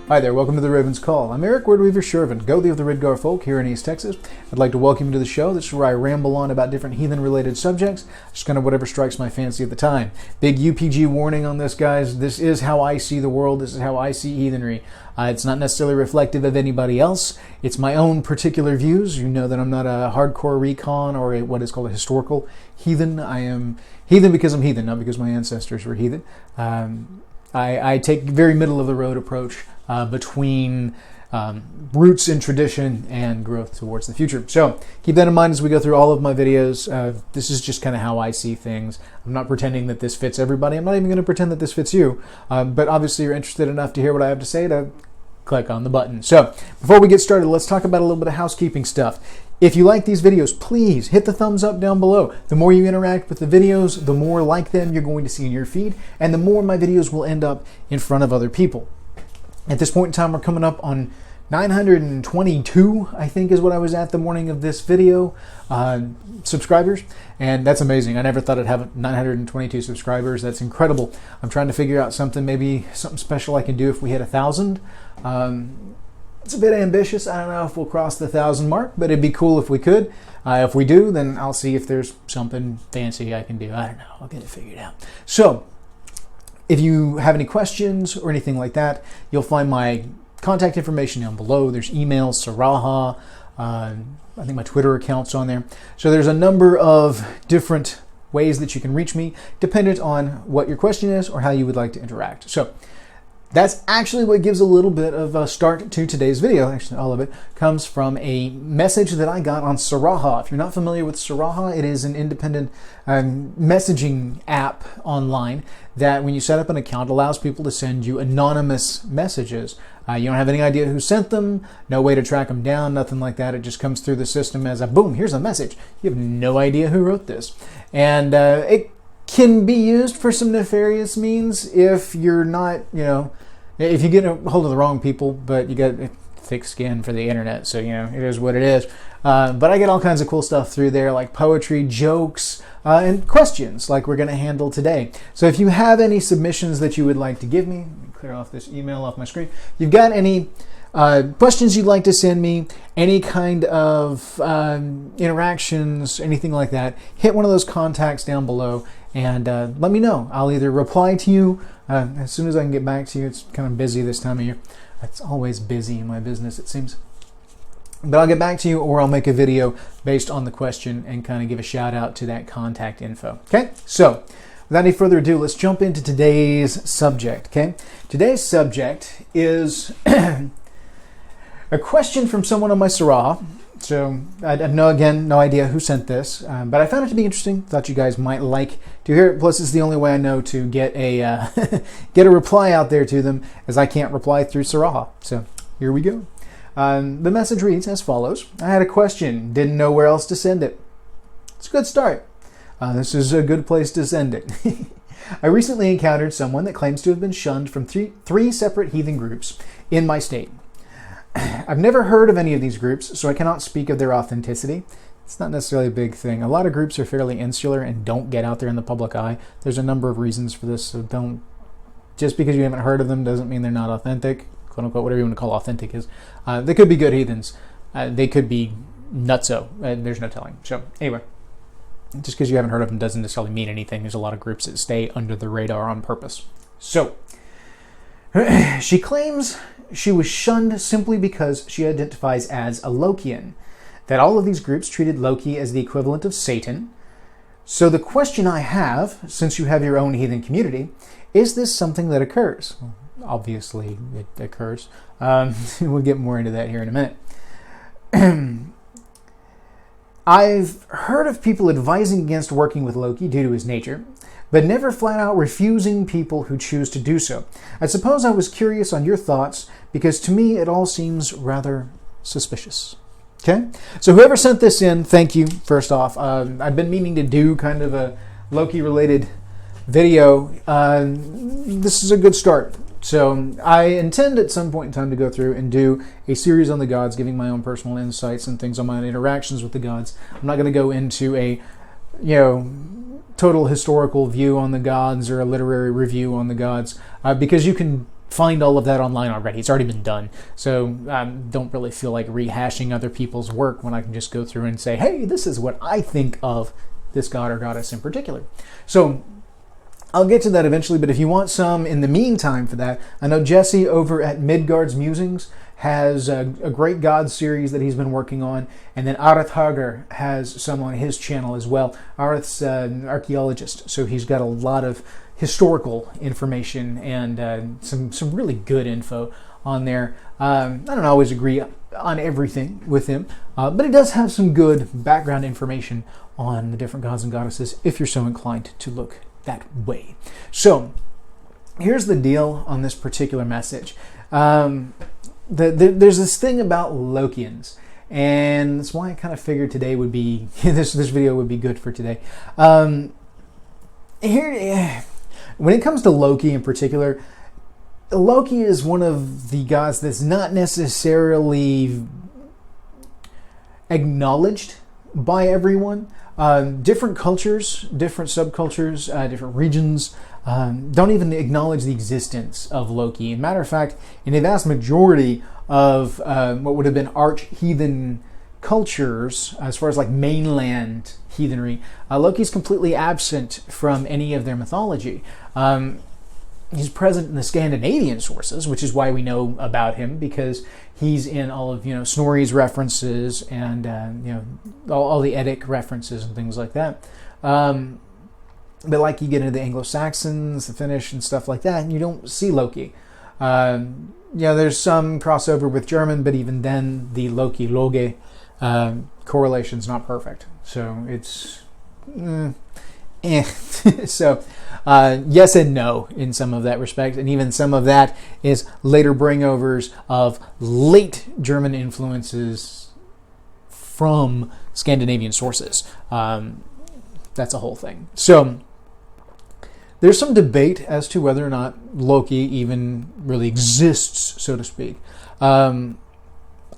Hi there, welcome to the Raven's Call. I'm Eric Wordweaver Sjerven, Goathie of the Ridgar folk here in East Texas. I'd like to welcome you to the show. This is where I ramble on about different heathen-related subjects, just kind of whatever strikes my fancy at the time. Big UPG warning on this, guys. This is how I see the world. This is how I see heathenry. It's not necessarily reflective of anybody else. It's my own particular views. You know that I'm not a hardcore recon or what is called a historical heathen. I am heathen because I'm heathen, not because my ancestors were heathen. I take very middle-of-the-road approach between roots in tradition and growth towards the future. So keep that in mind as we go through all of my videos. This is just kind of how I see things. I'm not pretending that this fits everybody. I'm not even going to pretend that this fits you. But obviously you're interested enough to hear what I have to say to click on the button. So before we get started, let's talk about a little bit of housekeeping stuff. If you like these videos, please hit the thumbs up down below. The more you interact with the videos, the more like them you're going to see in your feed, and the more my videos will end up in front of other people. At this point in time, we're coming up on 922, I think is what I was at the morning of this video, subscribers, and that's amazing. I never thought I'd have 922 subscribers. That's incredible. I'm trying to figure out maybe something special I can do if we hit 1,000. It's a bit ambitious. I don't know if we'll cross the 1,000 mark, but it'd be cool if we could. If we do, then I'll see if there's something fancy I can do. I don't know. I'll get it figured out. So, if you have any questions or anything like that, you'll find my contact information down below. There's email, Saraha. I think my Twitter account's on there. So there's a number of different ways that you can reach me, dependent on what your question is or how you would like to interact. So that's actually what gives a little bit of a start to today's video. Actually, all of it comes from a message that I got on Saraha. If you're not familiar with Saraha, it is an independent messaging app online that when you set up an account allows people to send you anonymous messages. You don't have any idea who sent them, no way to track them down, nothing like that. It just comes through the system as a boom, here's a message. You have no idea who wrote this. And it can be used for some nefarious means if you're not, if you get a hold of the wrong people, but you got thick skin for the internet, so it is what it is. But I get all kinds of cool stuff through there, like poetry, jokes, and questions like we're going to handle today. So if you have any submissions that you would like to give me, let me clear off this email off my screen. If you've got any questions you'd like to send me, any kind of interactions, anything like that, hit one of those contacts down below and let me know. I'll either reply to you as soon as I can get back to you. It's kind of busy this time of year. It's always busy in my business, it seems. But I'll get back to you, or I'll make a video based on the question and kind of give a shout out to that contact info. Okay, so without any further ado, let's jump into today's subject. Okay, today's subject is a question from someone on my Saraha. So I have no idea who sent this, but I found it to be interesting. Thought you guys might like to hear it. Plus, it's the only way I know to get a get a reply out there to them, as I can't reply through Saraha. So here we go. The message reads as follows. I had a question, didn't know where else to send it. It's a good start. This is a good place to send it. I recently encountered someone that claims to have been shunned from three separate heathen groups in my state. I've never heard of any of these groups, so I cannot speak of their authenticity. It's not necessarily a big thing. A lot of groups are fairly insular and don't get out there in the public eye. There's a number of reasons for this, so just because you haven't heard of them doesn't mean they're not authentic. Quote unquote, whatever you want to call authentic is. They could be good heathens. They could be nutso. There's no telling. So anyway, just because you haven't heard of them doesn't necessarily mean anything. There's a lot of groups that stay under the radar on purpose. So she claims she was shunned simply because she identifies as a Lokean, that all of these groups treated Loki as the equivalent of Satan. So the question I have, since you have your own heathen community, is this something that occurs? Obviously it occurs. We'll get more into that here in a minute. I've heard of people advising against working with Loki due to his nature, but never flat out refusing people who choose to do so. I suppose I was curious on your thoughts, because to me it all seems rather suspicious. Okay, so whoever sent this in, thank you, first off. I've been meaning to do kind of a Loki-related video. This is a good start. So I intend at some point in time to go through and do a series on the gods, giving my own personal insights and things on my interactions with the gods. I'm not going to go into a, total historical view on the gods or a literary review on the gods, because you can find all of that online already. It's already been done. So don't really feel like rehashing other people's work when I can just go through and say, hey, this is what I think of this god or goddess in particular. So I'll get to that eventually, but if you want some in the meantime for that, I know Jesse over at Midgard's Musings has a great god series that he's been working on, and then Arith Hager has some on his channel as well. Arith's an archaeologist, so he's got a lot of historical information and some really good info on there. I don't always agree on everything with him, but it does have some good background information on the different gods and goddesses if you're so inclined to look that way. So here's the deal on this particular message. There's this thing about Lokeans, and that's why I kind of figured today would be this video would be good for today. Here, when it comes to Loki in particular, Loki is one of the gods that's not necessarily acknowledged by everyone. Different cultures, different subcultures, different regions don't even acknowledge the existence of Loki. As a matter of fact, in a vast majority of what would have been arch-heathen cultures, as far as like mainland heathenry, Loki's completely absent from any of their mythology. He's present in the Scandinavian sources, which is why we know about him, because he's in all of Snorri's references and all the Eddic references and things like that. But like you get into the Anglo-Saxons, the Finnish, and stuff like that, and you don't see Loki. There's some crossover with German, but even then, the Loki-Loge correlation's not perfect. So it's So yes and no in some of that respect, and even some of that is later bringovers of late German influences from Scandinavian sources. That's a whole thing. So there's some debate as to whether or not Loki even really exists, so to speak.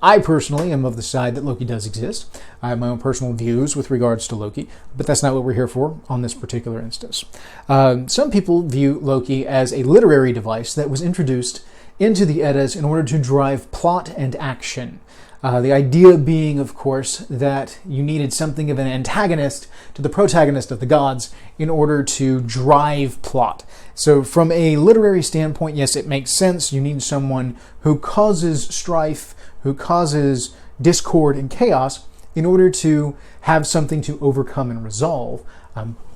I personally am of the side that Loki does exist. I have my own personal views with regards to Loki, but that's not what we're here for on this particular instance. Some people view Loki as a literary device that was introduced into the Eddas in order to drive plot and action. The idea being, of course, that you needed something of an antagonist to the protagonist of the gods in order to drive plot. So from a literary standpoint, yes, it makes sense. You need someone who causes strife, who causes discord and chaos in order to have something to overcome and resolve,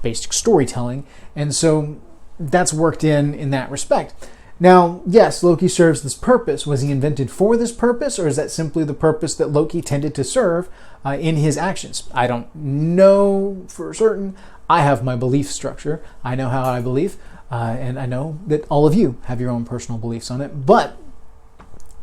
basic storytelling. And so that's worked in that respect. Now, yes, Loki serves this purpose. Was he invented for this purpose, or is that simply the purpose that Loki tended to serve in his actions? I don't know for certain. I have my belief structure. I know how I believe, and I know that all of you have your own personal beliefs on it. But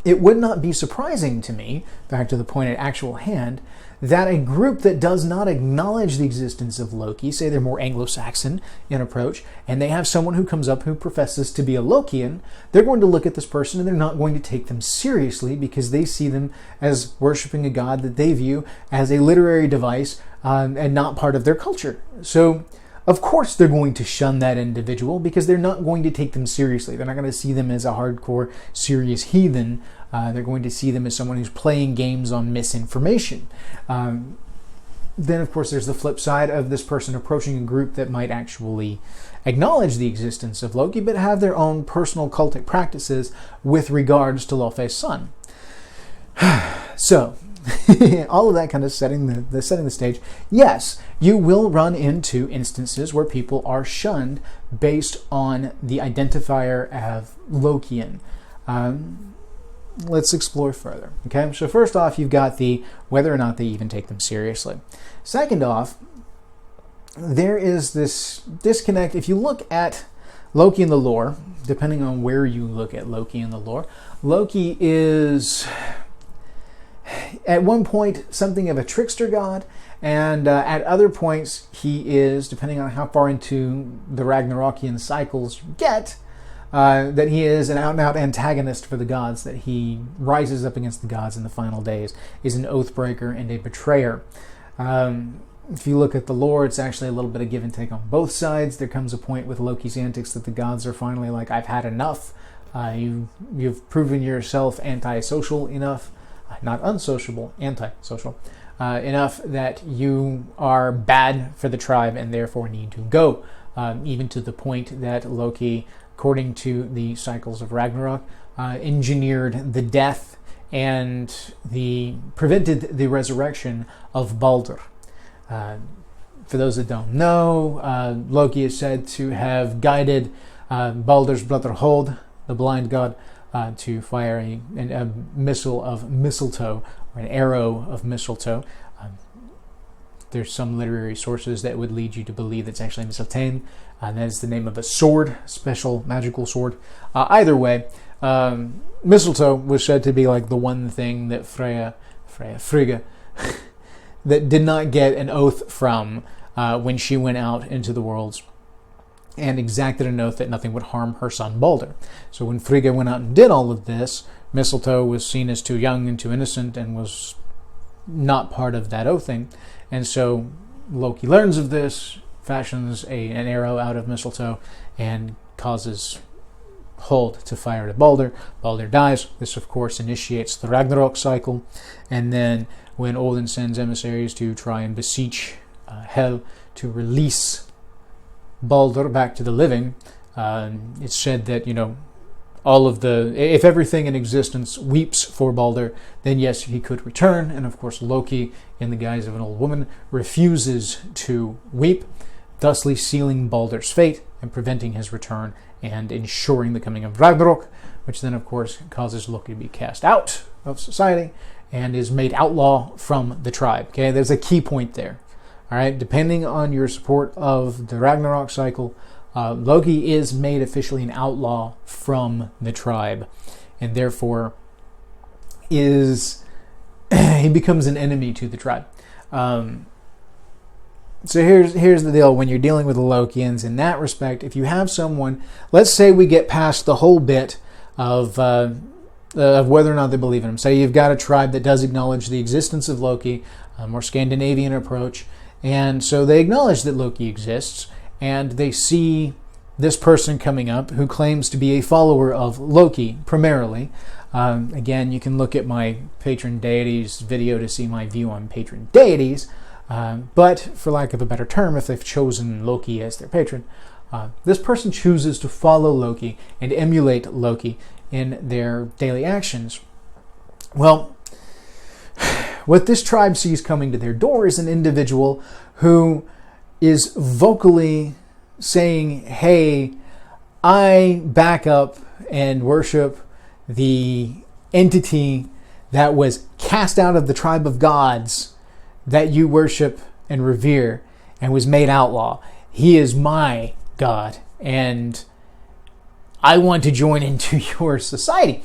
it would not be surprising to me, back to the point at actual hand, that a group that does not acknowledge the existence of Loki, say they're more Anglo-Saxon in approach, and they have someone who comes up who professes to be a Lokean, they're going to look at this person and they're not going to take them seriously because they see them as worshiping a god that they view as a literary device and not part of their culture. So, of course they're going to shun that individual because they're not going to take them seriously. They're not going to see them as a hardcore, serious heathen. They're going to see them as someone who's playing games on misinformation. Then, of course, there's the flip side of this person approaching a group that might actually acknowledge the existence of Loki, but have their own personal cultic practices with regards to Lofe's son. So, all of that kind of setting the stage. Yes, you will run into instances where people are shunned based on the identifier of Lokean. Let's explore further. Okay, so first off, you've got the whether or not they even take them seriously. Second off, there is this disconnect. If you look at Loki in the lore, depending on where you look at Loki in the lore, Loki is at one point something of a trickster god, and at other points he is, depending on how far into the Ragnarokian cycles you get, that he is an out-and-out antagonist for the gods, that he rises up against the gods in the final days, is an oath-breaker and a betrayer. If you look at the lore, it's actually a little bit of give and take on both sides. There comes a point with Loki's antics that the gods are finally like, I've had enough. You've proven yourself antisocial enough, not unsociable, antisocial, enough that you are bad for the tribe and therefore need to go. Even to the point that Loki, according to the cycles of Ragnarok, engineered the death and prevented the resurrection of Balder. For those that don't know, Loki is said to have guided Balder's brother Hod, the blind god, to fire a missile of mistletoe, or an arrow of mistletoe. There's some literary sources that would lead you to believe it's actually mistletoe, and that is the name of a sword, special magical sword. Either way, mistletoe was said to be like the one thing that Frigga, that did not get an oath from when she went out into the worlds and exacted an oath that nothing would harm her son Balder. So when Frigga went out and did all of this, mistletoe was seen as too young and too innocent and was not part of that oathing. And so Loki learns of this, fashions an arrow out of mistletoe, and causes Hod to fire at Balder. Balder dies. This, of course, initiates the Ragnarok cycle. And then when Odin sends emissaries to try and beseech Hel to release Balder back to the living, it's said that, if everything in existence weeps for Balder, then yes, he could return. And of course, Loki, in the guise of an old woman, refuses to weep, thusly sealing Balder's fate and preventing his return and ensuring the coming of Ragnarok, which then, of course, causes Loki to be cast out of society and is made outlaw from the tribe. Okay, there's a key point there. All right, depending on your support of the Ragnarok cycle, Loki is made officially an outlaw from the tribe, and therefore he becomes an enemy to the tribe. So here's the deal. When you're dealing with the Lokeans, in that respect, if you have someone, let's say we get past the whole bit of whether or not they believe in him. Say you've got a tribe that does acknowledge the existence of Loki, a more Scandinavian approach, and so they acknowledge that Loki exists, and they see this person coming up who claims to be a follower of Loki, primarily. Again, you can look at my patron deities video to see my view on patron deities, but for lack of a better term, if they've chosen Loki as their patron, this person chooses to follow Loki and emulate Loki in their daily actions. Well, what this tribe sees coming to their door is an individual who is vocally saying, hey, I back up and worship the entity that was cast out of the tribe of gods that you worship and revere and was made outlaw. He is my God, and I want to join into your society.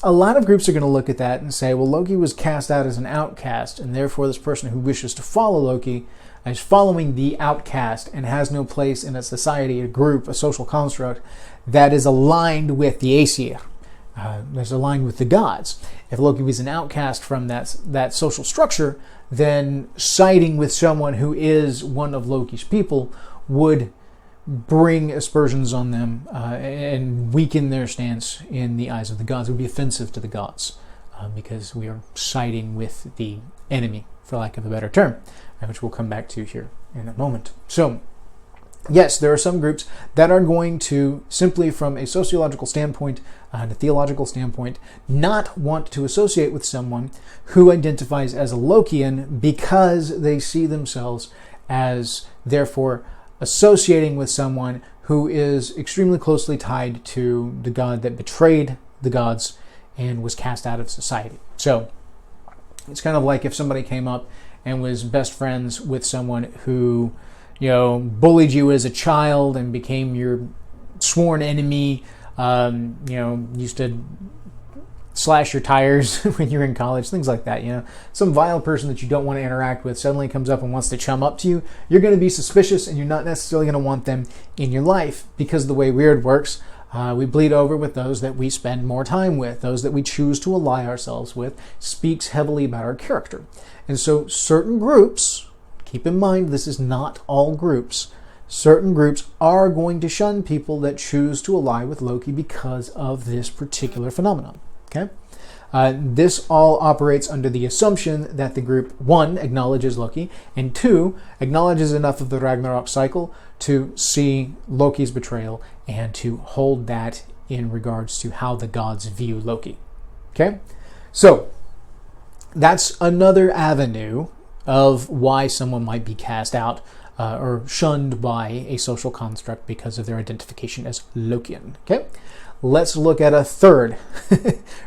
A lot of groups are going to look at that and say, well, Loki was cast out as an outcast, and therefore this person who wishes to follow Loki is following the outcast and has no place in a society, a group, a social construct that is aligned with the Aesir, that's aligned with the gods. If Loki was an outcast from that social structure, then siding with someone who is one of Loki's people would bring aspersions on them and weaken their stance in the eyes of the gods. It would be offensive to the gods because we are siding with the enemy, for lack of a better term, which we'll come back to here in a moment. So, yes, there are some groups that are going to, simply from a sociological standpoint and a theological standpoint, not want to associate with someone who identifies as a Lokean because they see themselves as, therefore, associating with someone who is extremely closely tied to the god that betrayed the gods and was cast out of society. So it's kind of like if somebody came up and was best friends with someone who, bullied you as a child and became your sworn enemy, used to slash your tires when you're in college, things like that. Some vile person that you don't want to interact with suddenly comes up and wants to chum up to you. You're going to be suspicious, and you're not necessarily going to want them in your life, because the way weird works, we bleed over with those that we spend more time with. Those that we choose to ally ourselves with speaks heavily about our character. And so certain groups, keep in mind this is not all groups, certain groups are going to shun people that choose to ally with Loki because of this particular phenomenon. Okay? This all operates under the assumption that the group, 1, acknowledges Loki, and 2, acknowledges enough of the Ragnarok cycle to see Loki's betrayal and to hold that in regards to how the gods view Loki. Okay? So, that's another avenue of why someone might be cast out or shunned by a social construct because of their identification as Lokean. Okay? Let's look at a third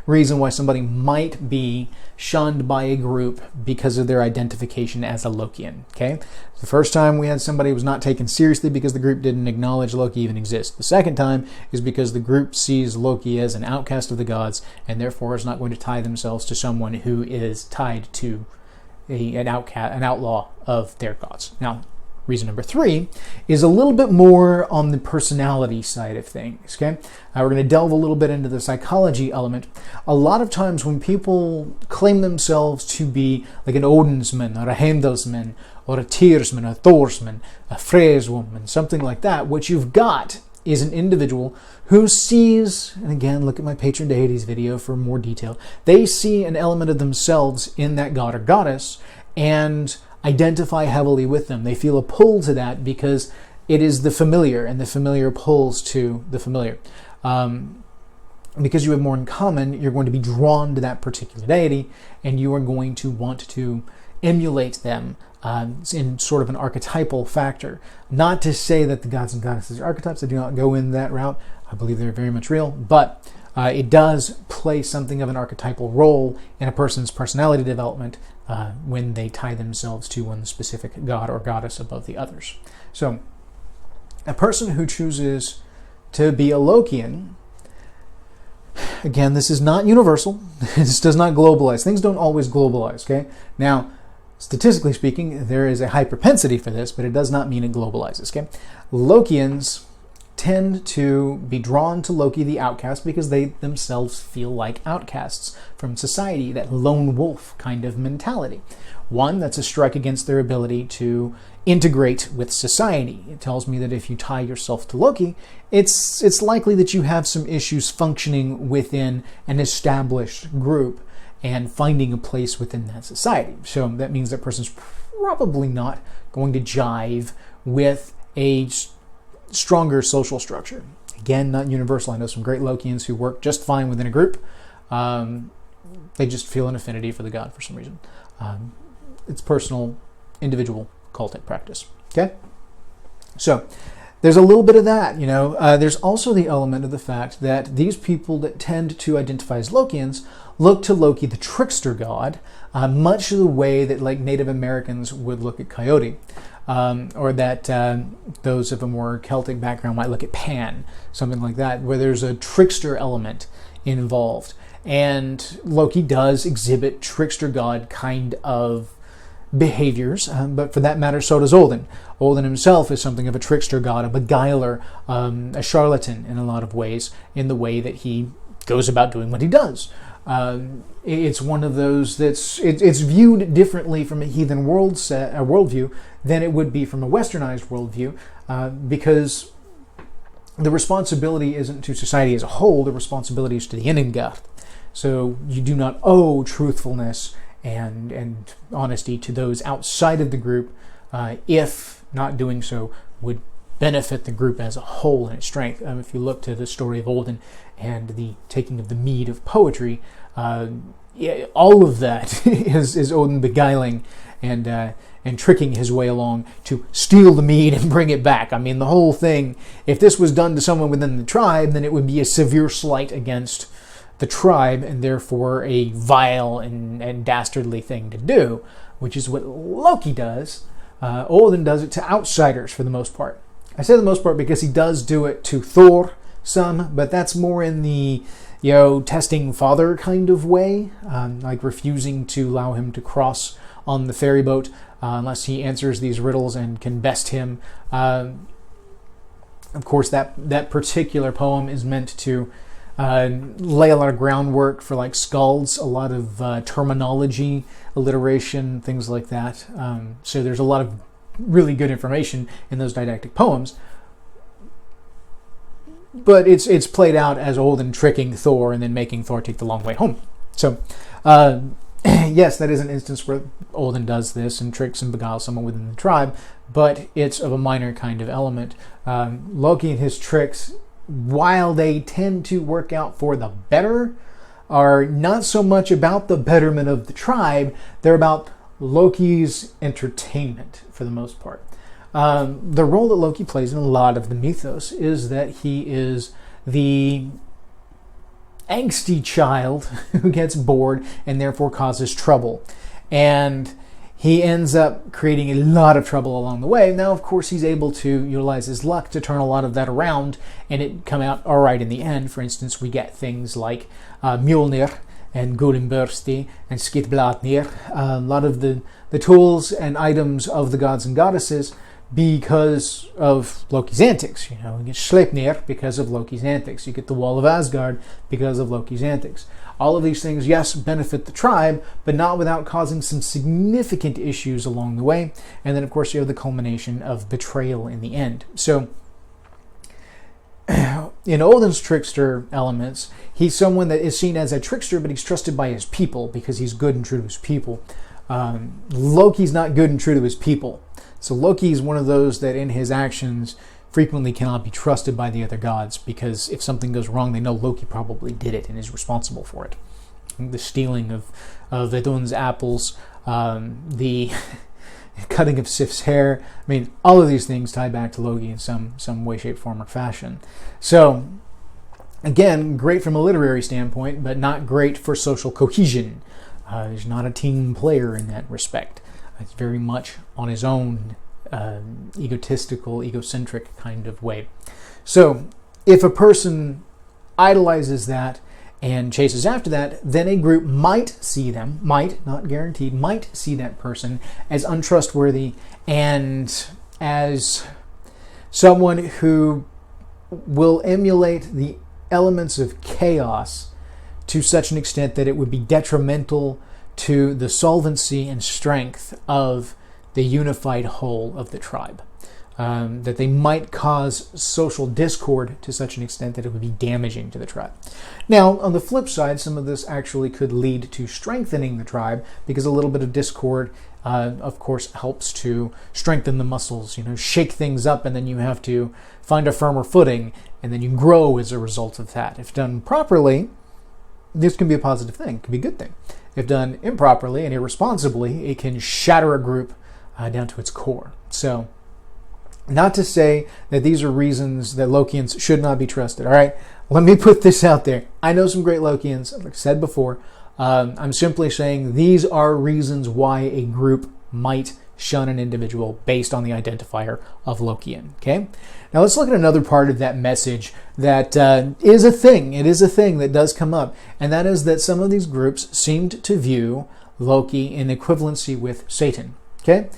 reason why somebody might be shunned by a group because of their identification as a Lokean. Okay? The first time we had somebody who was not taken seriously because the group didn't acknowledge Loki even exists. The second time is because the group sees Loki as an outcast of the gods and therefore is not going to tie themselves to someone who is tied to an outlaw of their gods. Now, reason number 3 is a little bit more on the personality side of things. Okay, we're going to delve a little bit into the psychology element. A lot of times when people claim themselves to be like an Odinsman or a Heimdallsman or a Tyrsman, a Thorsman, a Freyswoman, something like that, what you've got is an individual who sees, and again, look at my patron deities video for more detail, they see an element of themselves in that god or goddess and identify heavily with them. They feel a pull to that because it is the familiar, and the familiar pulls to the familiar. Because you have more in common, you're going to be drawn to that particular deity, and you are going to want to emulate them in sort of an archetypal factor. Not to say that the gods and goddesses are archetypes. I do not go in that route. I believe they're very much real, but it does play something of an archetypal role in a person's personality development when they tie themselves to one specific god or goddess above the others. So, a person who chooses to be a Lokean, again, this is not universal. This does not globalize. Things don't always globalize, okay? Now, statistically speaking, there is a high propensity for this, but it does not mean it globalizes, okay? Lokeans tend to be drawn to Loki the outcast because they themselves feel like outcasts from society, that lone wolf kind of mentality. One, that's a strike against their ability to integrate with society. It tells me that if you tie yourself to Loki, it's likely that you have some issues functioning within an established group and finding a place within that society. So that means that person's probably not going to jive with a stronger social structure. Again, not universal. I know some great Lokeans who work just fine within a group. They just feel an affinity for the god for some reason. It's personal, individual cultic practice. Okay? So, there's a little bit of that, you know. There's also the element of the fact that these people that tend to identify as Lokeans look to Loki, the trickster god, much the way that like Native Americans would look at Coyote. Or that those of a more Celtic background might look at Pan, something like that, where there's a trickster element involved. And Loki does exhibit trickster god kind of behaviors, but for that matter, so does Odin. Odin himself is something of a trickster god, a beguiler, a charlatan in a lot of ways, in the way that he goes about doing what he does. It's one of those that's it's viewed differently from a heathen worldview than it would be from a westernized worldview, because the responsibility isn't to society as a whole. The responsibility is to the Innengard. So you do not owe truthfulness and honesty to those outside of the group, if not doing so would benefit the group as a whole in its strength. If you look to the story of Odin and the taking of the mead of poetry, all of that is Odin beguiling and tricking his way along to steal the mead and bring it back. I mean, the whole thing, if this was done to someone within the tribe, then it would be a severe slight against the tribe and therefore a vile and dastardly thing to do, which is what Loki does. Odin does it to outsiders for the most part. I say the most part because he does do it to Thor some, but that's more in the, testing father kind of way, like refusing to allow him to cross on the ferry boat unless he answers these riddles and can best him. Of course, that particular poem is meant to lay a lot of groundwork for like skalds, a lot of terminology, alliteration, things like that. So there's a lot of really good information in those didactic poems. But it's played out as Odin tricking Thor and then making Thor take the long way home. So, yes, that is an instance where Odin does this and tricks and beguiles someone within the tribe, but it's of a minor kind of element. Loki and his tricks, while they tend to work out for the better, are not so much about the betterment of the tribe. They're about Loki's entertainment for the most part. The role that Loki plays in a lot of the mythos is that he is the angsty child who gets bored and therefore causes trouble. And he ends up creating a lot of trouble along the way. Now, of course, he's able to utilize his luck to turn a lot of that around and it come out all right in the end. For instance, we get things like Mjolnir and Gullinbursti and Skidbladnir, a lot of the tools and items of the gods and goddesses because of Loki's antics. You get Sleipnir because of Loki's antics. You get the Wall of Asgard because of Loki's antics. All of these things, yes, benefit the tribe, but not without causing some significant issues along the way. And then, of course, you have the culmination of betrayal in the end. So, in Odin's trickster elements, he's someone that is seen as a trickster, but he's trusted by his people because he's good and true to his people. Loki's not good and true to his people. So Loki is one of those that in his actions frequently cannot be trusted by the other gods because if something goes wrong, they know Loki probably did it and is responsible for it. The stealing of Vidun's apples, the cutting of Sif's hair. I mean, all of these things tie back to Loki in some way, shape, form, or fashion. So, again, great from a literary standpoint, but not great for social cohesion. He's not a team player in that respect. It's very much on his own egotistical, egocentric kind of way. So, if a person idolizes that and chases after that, then a group might see them, might, not guaranteed, might see that person as untrustworthy and as someone who will emulate the elements of chaos to such an extent that it would be detrimental to the solvency and strength of the unified whole of the tribe. That they might cause social discord to such an extent that it would be damaging to the tribe. Now, on the flip side, some of this actually could lead to strengthening the tribe because a little bit of discord, of course, helps to strengthen the muscles, shake things up, and then you have to find a firmer footing, and then you grow as a result of that. If done properly, this can be a positive thing, it can be a good thing. If done improperly and irresponsibly, it can shatter a group down to its core. So, not to say that these are reasons that Lokeans should not be trusted, all right? Let me put this out there. I know some great Lokeans, like I said before. I'm simply saying these are reasons why a group might shun an individual based on the identifier of Lokean, okay? Now let's look at another part of that message that is a thing. It is a thing that does come up, and that is that some of these groups seemed to view Loki in equivalency with Satan, okay?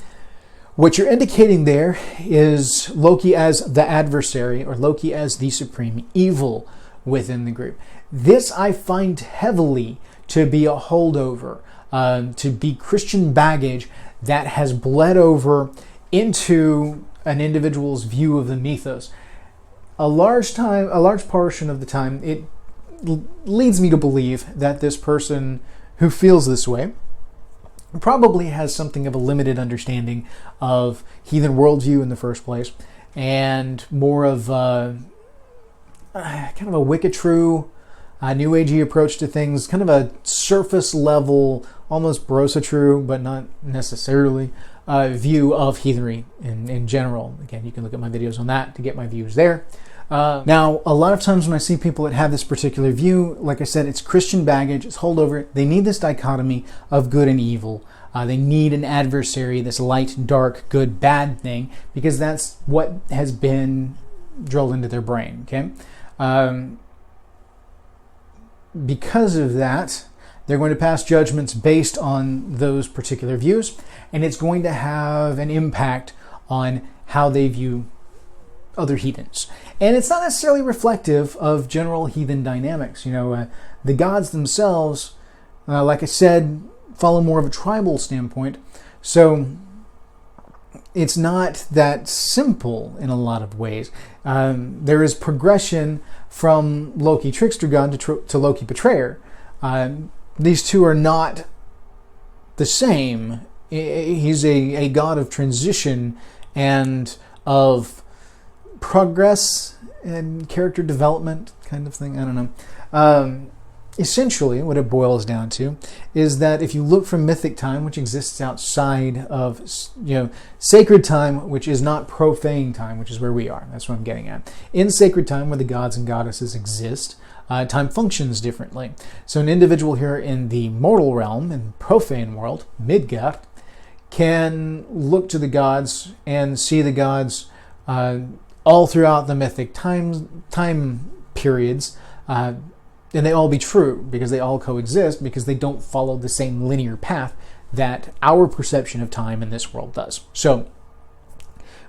What you're indicating there is Loki as the adversary or Loki as the supreme evil within the group. This I find heavily to be a holdover, to be Christian baggage that has bled over into an individual's view of the mythos. A large portion of the time, it leads me to believe that this person who feels this way probably has something of a limited understanding of heathen worldview in the first place, and more of kind of a wicked-true, new agey approach to things, kind of a surface level, almost brosa-true, but not necessarily, view of heathenry in general. Again, you can look at my videos on that to get my views there. Now, a lot of times when I see people that have this particular view, like I said, it's Christian baggage, it's holdover. They need this dichotomy of good and evil. They need an adversary, this light, dark, good, bad thing, because that's what has been drilled into their brain, okay? Because of that, they're going to pass judgments based on those particular views, and it's going to have an impact on how they view other heathens. And it's not necessarily reflective of general heathen dynamics. The gods themselves, like I said, follow more of a tribal standpoint. So it's not that simple in a lot of ways. There is progression from Loki trickster god to Loki betrayer. These two are not the same. He's a god of transition and of progress and character development kind of thing. I don't know. Essentially, what it boils down to is that if you look from mythic time, which exists outside of, sacred time, which is not profane time, which is where we are. That's what I'm getting at. In sacred time, where the gods and goddesses exist, time functions differently. So an individual here in the mortal realm, in profane world, Midgard, can look to the gods and see the gods all throughout the mythic time periods, and they all be true because they all coexist, because they don't follow the same linear path that our perception of time in this world does. So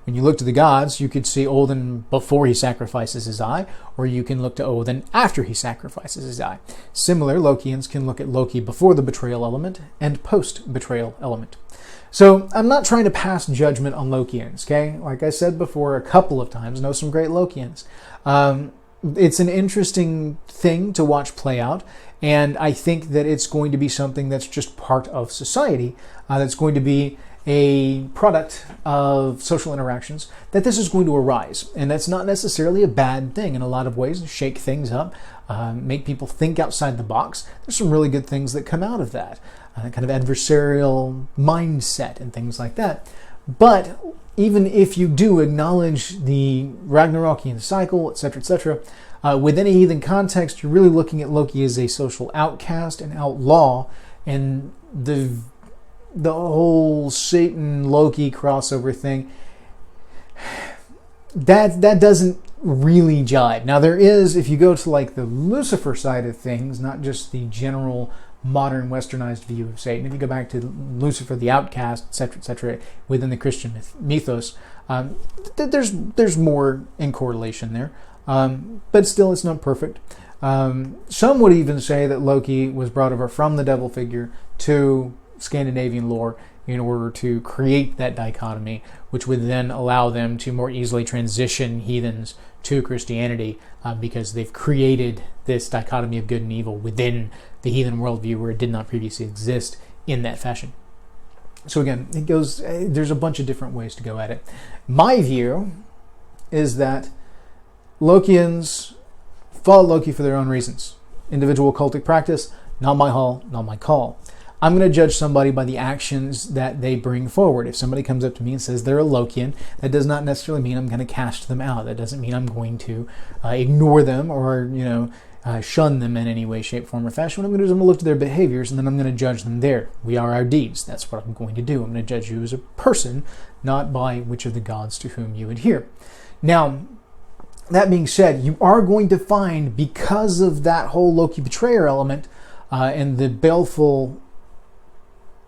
when you look to the gods, you could see Odin before he sacrifices his eye, or you can look to Odin after he sacrifices his eye. Similar, Lokeans can look at Loki before the betrayal element and post-betrayal element. So I'm not trying to pass judgment on Lokeans, okay? Like I said before a couple of times, know some great Lokeans. It's an interesting thing to watch play out, and I think that it's going to be something that's just part of society, that's going to be a product of social interactions, that this is going to arise. And that's not necessarily a bad thing in a lot of ways. Shake things up, make people think outside the box. There's some really good things that come out of that, kind of adversarial mindset and things like that. But even if you do acknowledge the Ragnarokian cycle, etc., within a heathen context, you're really looking at Loki as a social outcast and outlaw, and the whole Satan-Loki crossover thing, that doesn't really jive. Now there is, if you go to like the Lucifer side of things, not just the general modern westernized view of Satan. If you go back to Lucifer, the outcast, etc., within the Christian mythos, there's more in correlation there. But still, it's not perfect. Some would even say that Loki was brought over from the devil figure to Scandinavian lore in order to create that dichotomy, which would then allow them to more easily transition heathens to Christianity, because they've created this dichotomy of good and evil within the heathen worldview where it did not previously exist in that fashion. So again, there's a bunch of different ways to go at it. My view is that Lokeans follow Loki for their own reasons. Individual cultic practice, not my hall, not my call. I'm going to judge somebody by the actions that they bring forward. If somebody comes up to me and says they're a Lokean, that does not necessarily mean I'm going to cast them out. That doesn't mean I'm going to ignore them or shun them in any way, shape, form, or fashion. What I'm going to do is I'm going to look to their behaviors, and then I'm going to judge them there. We are our deeds. That's what I'm going to do. I'm going to judge you as a person, not by which of the gods to whom you adhere. Now, that being said, you are going to find, because of that whole Loki betrayer element and the baleful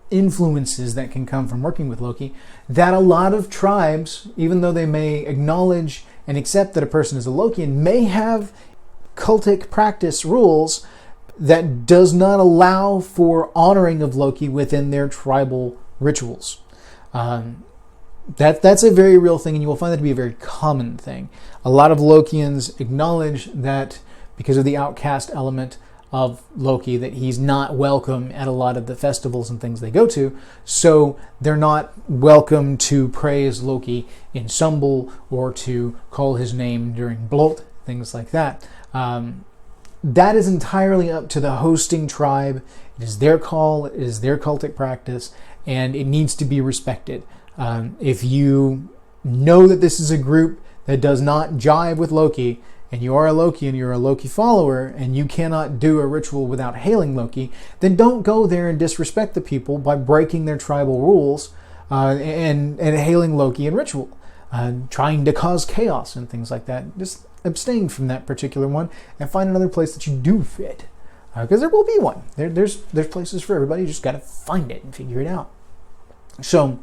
influences that can come from working with Loki, that a lot of tribes, even though they may acknowledge and accept that a person is a Lokean, may have cultic practice rules that does not allow for honoring of Loki within their tribal rituals. That's a very real thing, and you will find that to be a very common thing. A lot of Lokeans acknowledge that because of the outcast element of Loki, that he's not welcome at a lot of the festivals and things they go to, so they're not welcome to praise Loki in Sumbul or to call his name during Blot, things like that. That is entirely up to the hosting tribe. It is their call, it is their cultic practice, and it needs to be respected. If you know that this is a group that does not jive with Loki, and you are a Loki and you're a Loki follower, and you cannot do a ritual without hailing Loki, then don't go there and disrespect the people by breaking their tribal rules and hailing Loki in ritual, trying to cause chaos and things like that. Just abstain from that particular one and find another place that you do fit, because there will be one. There's places for everybody. You just got to find it and figure it out. So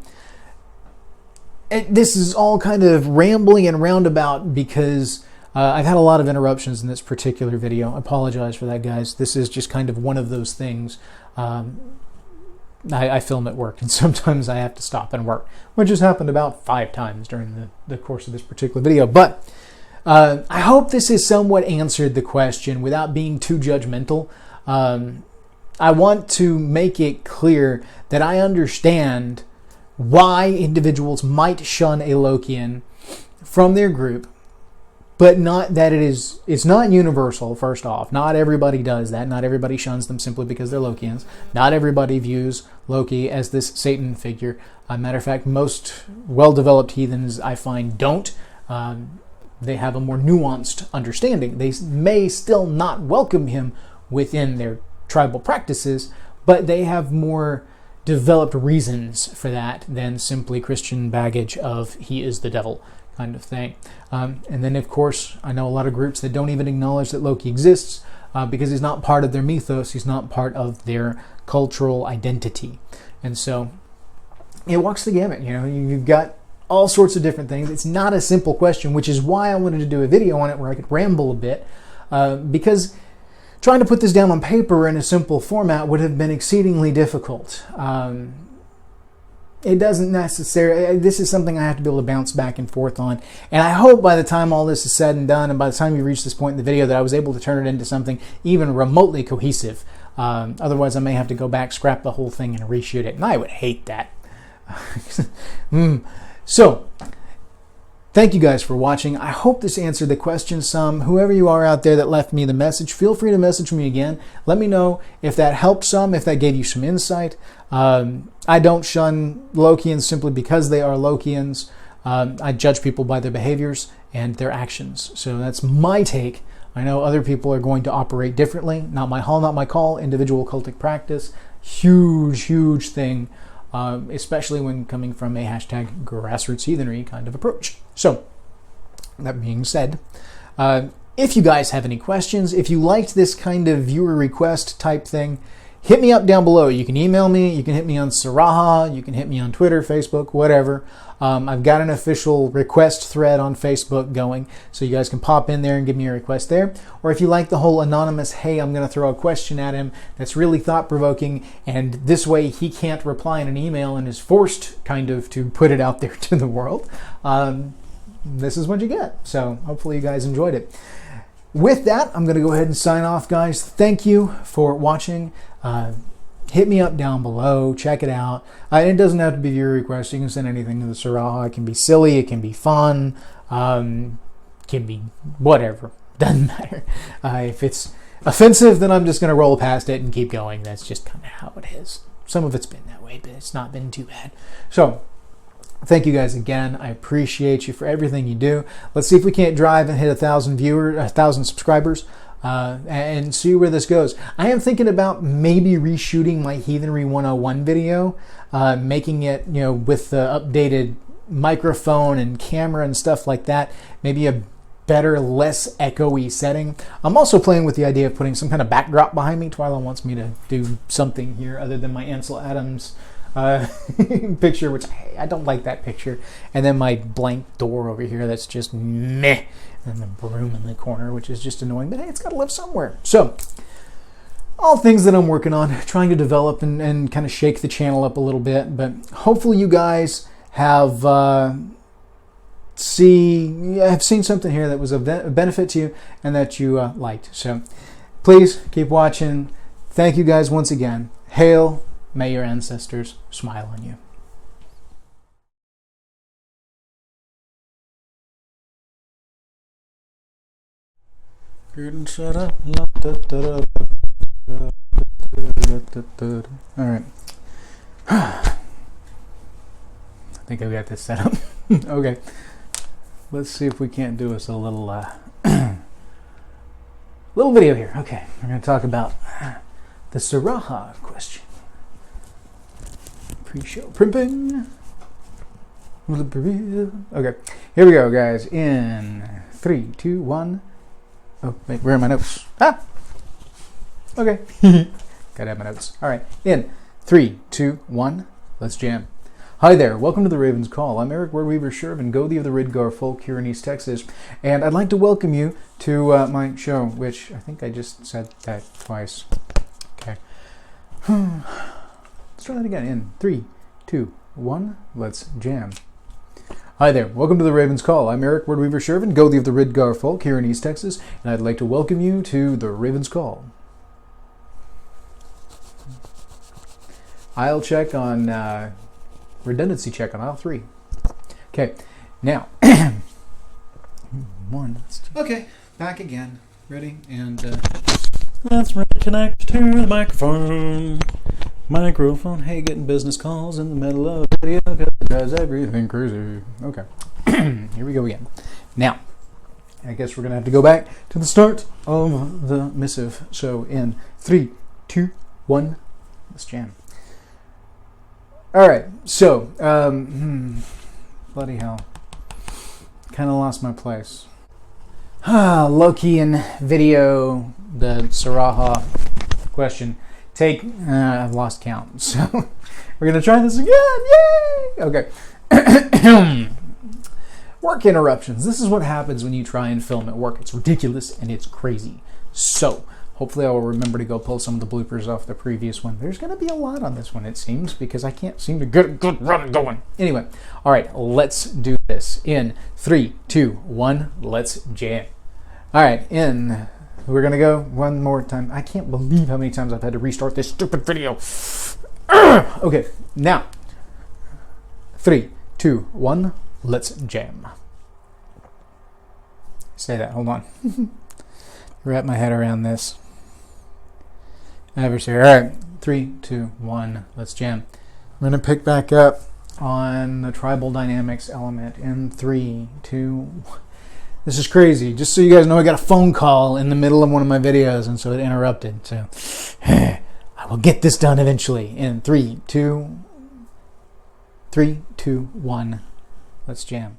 this is all kind of rambling and roundabout because I've had a lot of interruptions in this particular video. I apologize for that, guys. This is just kind of one of those things. I film at work, and sometimes I have to stop and work, which has happened about 5 times during the course of this particular video. But I hope this has somewhat answered the question without being too judgmental. I want to make it clear that I understand why individuals might shun a Lokean from their group, but not that it's not universal, first off. Not everybody does that. Not everybody shuns them simply because they're Lokeans. Not everybody views Loki as this Satan figure. Matter of fact, most well-developed heathens I find don't. They have a more nuanced understanding. They may still not welcome him within their tribal practices, but they have more developed reasons for that than simply Christian baggage of he is the devil kind of thing. And then, of course, I know a lot of groups that don't even acknowledge that Loki exists because he's not part of their mythos, he's not part of their cultural identity. And so it walks the gamut. You know, you've got all sorts of different things. It's not a simple question, which is why I wanted to do a video on it where I could ramble a bit, because trying to put this down on paper in a simple format would have been exceedingly difficult. It doesn't necessarily, this is something I have to be able to bounce back and forth on. And I hope by the time all this is said and done, and by the time you reach this point in the video, that I was able to turn it into something even remotely cohesive. Otherwise, I may have to go back, scrap the whole thing, and reshoot it. And I would hate that. So, thank you guys for watching. I hope this answered the question some. Whoever you are out there that left me the message, feel free to message me again. Let me know if that helped some, if that gave you some insight. I don't shun Lokeans simply because they are Lokeans. I judge people by their behaviors and their actions. So that's my take. I know other people are going to operate differently. Not my hall, not my call. Individual cultic practice. Huge, huge thing. Especially when coming from a hashtag grassroots heathenry kind of approach. So, that being said, if you guys have any questions, if you liked this kind of viewer request type thing, hit me up down below. You can email me, you can hit me on Saraha, you can hit me on Twitter, Facebook, whatever. I've got an official request thread on Facebook going, so you guys can pop in there and give me a request there. Or if you like the whole anonymous, hey, I'm going to throw a question at him that's really thought-provoking, and this way he can't reply in an email and is forced kind of to put it out there to the world, this is what you get. So hopefully you guys enjoyed it. With that, I'm going to go ahead and sign off, guys. Thank you for watching. Hit me up down below. Check it out. It doesn't have to be your request. You can send anything to the Saraha. It can be silly. It can be fun. Can be whatever. Doesn't matter. If it's offensive, then I'm just going to roll past it and keep going. That's just kind of how it is. Some of it's been that way, but it's not been too bad. So, thank you guys again. I appreciate you for everything you do. Let's see if we can't drive and hit 1,000 subscribers. And see where this goes. I am thinking about maybe reshooting my Heathenry 101 video, making it, you know, with the updated microphone and camera and stuff like that. Maybe a better, less echoey setting. I'm also playing with the idea of putting some kind of backdrop behind me. Twyla wants me to do something here other than my Ansel Adams picture, which I don't like that picture. And then my blank door over here that's just meh. And the broom in the corner, which is just annoying, but hey, it's got to live somewhere. So, all things that I'm working on, trying to develop and kind of shake the channel up a little bit, but hopefully you guys have seen something here that was of benefit to you and that you liked. So, please keep watching. Thank you guys once again. Hail, may your ancestors smile on you. Shut up. Alright. I think I've got this set up. Okay. Let's see if we can't do us a little little video here. Okay. We're going to talk about the Saraha question. Pre-show primping. Okay. Here we go, guys. In 3, 2, 1. Oh, wait, where are my notes? Ah! Okay. Gotta have my notes. All right. In 3, 2, 1, let's jam. Hi there. Welcome to the Raven's Call. I'm Eric Wordweaver Sjerven, Gothi of the Ridgar folk here in East Texas. And I'd like to welcome you to my show, which I think I just said that twice. Okay. Let's try that again. In 3, 2, 1, let's jam. Hi there, welcome to the Raven's Call. I'm Eric Wordweaver Sjerven, Goathie of the Ridgar folk here in East Texas, and I'd like to welcome you to the Raven's Call. Aisle check on, redundancy check on aisle 3. Okay, now, okay, back again, ready, and let's reconnect to the microphone. Hey, getting business calls in the middle of a video because it does everything crazy. Okay, here we go again. Now, I guess we're going to have to go back to the start of the missive. So in 3, 2, 1, let's jam. All right, so, bloody hell. Kind of lost my place. Lokean video, the Saraha question. I've lost count, so we're going to try this again. Yay! Okay. Work interruptions. This is what happens when you try and film at work. It's ridiculous and it's crazy. So, hopefully I will remember to go pull some of the bloopers off the previous one. There's going to be a lot on this one, it seems, because I can't seem to get a good run going. Anyway, all right, let's do this. In 3, 2, 1, let's jam. All right, we're going to go one more time. I can't believe how many times I've had to restart this stupid video. Okay, now, 3, 2, 1, let's jam. Say that, hold on. Wrap my head around this. Adversary. All right, 3, 2, 1, let's jam. I'm going to pick back up on the tribal dynamics element in 3, 2, 1. This is crazy. Just so you guys know, I got a phone call in the middle of one of my videos, and so it interrupted. So I will get this done eventually. In 3, 2, 1, let's jam.